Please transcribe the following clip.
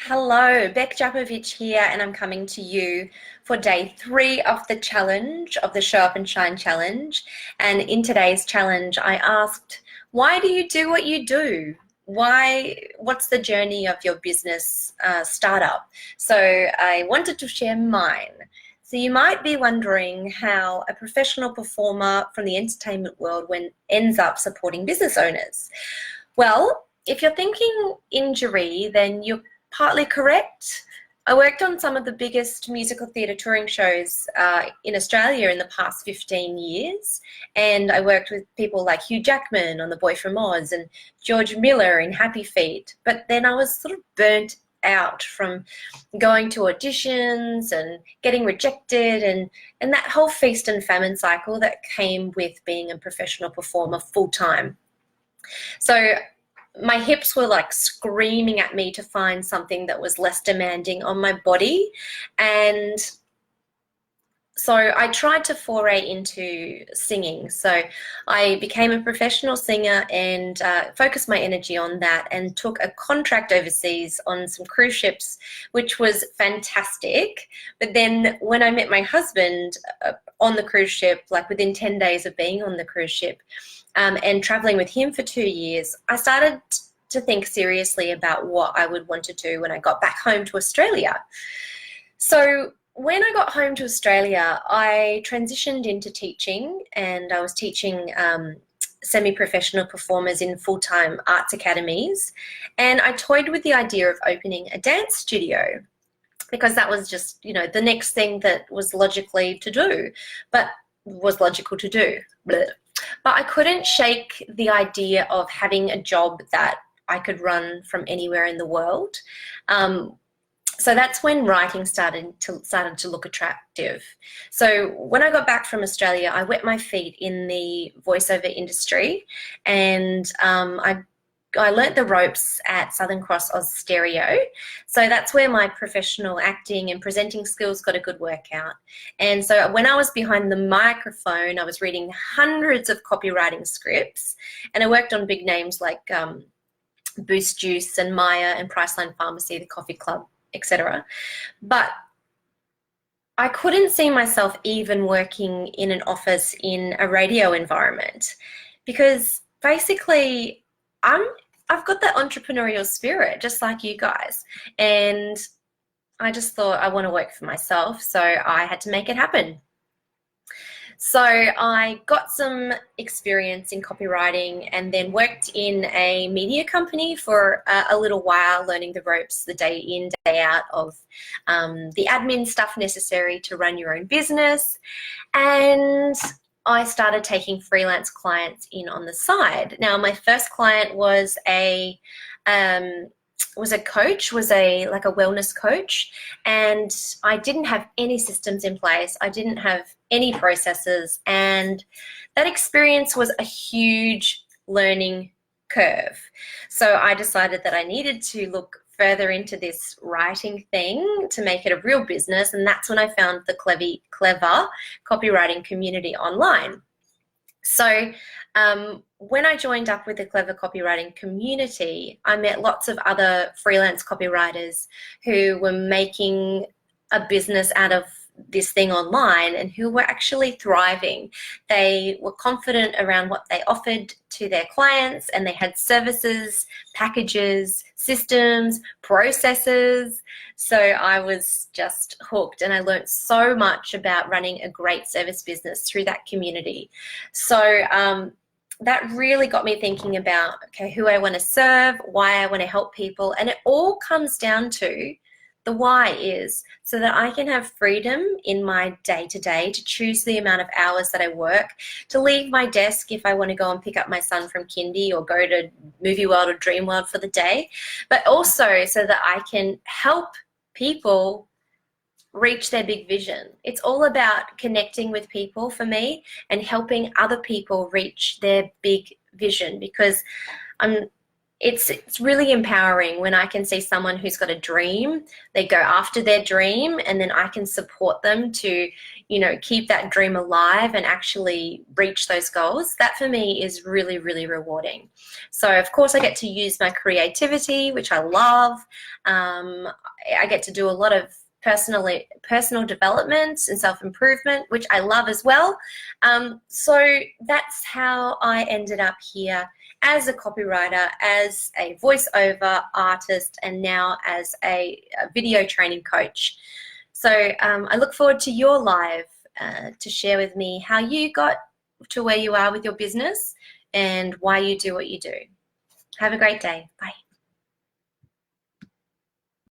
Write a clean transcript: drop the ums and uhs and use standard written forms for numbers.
Hello, Bec Djapovic here, and I'm coming to you for day 3 of the challenge, of the Show Up and Shine challenge. And in today's challenge, I asked, why do you do what you do? What's the journey of your business startup? So I wanted to share mine. So you might be wondering how a professional performer from the entertainment world ends up supporting business owners. Well, if you're thinking injury, then you're partly correct. I worked on some of the biggest musical theatre touring shows in Australia in the past 15 years, and I worked with people like Hugh Jackman on The Boy from Oz and George Miller in Happy Feet, but then I was sort of burnt out from going to auditions and getting rejected and that whole feast and famine cycle that came with being a professional performer full-time. So my hips were like screaming at me to find something that was less demanding on my body. And so I tried to foray into singing. So I became a professional singer and focused my energy on that and took a contract overseas on some cruise ships, which was fantastic. But then when I met my husband on the cruise ship, like within 10 days of being on the cruise ship, and traveling with him for 2 years, I started to think seriously about what I would want to do when I got back home to Australia. So when I got home to Australia, I transitioned into teaching, and I was teaching semi-professional performers in full-time arts academies. And I toyed with the idea of opening a dance studio, because that was just, the next thing that was logical to do. But I couldn't shake the idea of having a job that I could run from anywhere in the world. So that's when writing started to look attractive. So when I got back from Australia, I wet my feet in the voiceover industry, and I learnt the ropes at Southern Cross Oz Stereo. So that's where my professional acting and presenting skills got a good workout. And so when I was behind the microphone, I was reading hundreds of copywriting scripts, and I worked on big names like Boost Juice and Maya and Priceline Pharmacy, the Coffee Club, etc. But I couldn't see myself even working in an office in a radio environment, because basically I've got that entrepreneurial spirit just like you guys, and I just thought I want to work for myself, so I had to make it happen. So I got some experience in copywriting and then worked in a media company for a little while, learning the ropes, the day in, day out of the admin stuff necessary to run your own business. And I started taking freelance clients in on the side. Now, my first client was a coach, like a wellness coach, and I didn't have any systems in place. I didn't have any processes, and that experience was a huge learning curve. So I decided that I needed to look further into this writing thing to make it a real business, and that's when I found the clever copywriting community online. So when I joined up with the Clever Copywriting community, I met lots of other freelance copywriters who were making a business out of this thing online and who were actually thriving. They were confident around what they offered to their clients, and they had services, packages, systems, processes. So I was just hooked, and I learned so much about running a great service business through that community. So that really got me thinking about, okay, who I want to serve, why I want to help people, and it all comes down to the why is so that I can have freedom in my day-to-day to choose the amount of hours that I work, to leave my desk if I want to go and pick up my son from kindy or go to Movie World or Dream World for the day, but also so that I can help people reach their big vision. It's all about connecting with people for me and helping other people reach their big vision, because it's really empowering when I can see someone who's got a dream, they go after their dream, and then I can support them to, keep that dream alive and actually reach those goals. That for me is really, really rewarding. So of course I get to use my creativity, which I love. I get to do a lot of personal development and self-improvement, which I love as well. So that's how I ended up here as a copywriter, as a voiceover artist, and now as a video training coach. So I look forward to your live to share with me how you got to where you are with your business and why you do what you do. Have a great day. Bye.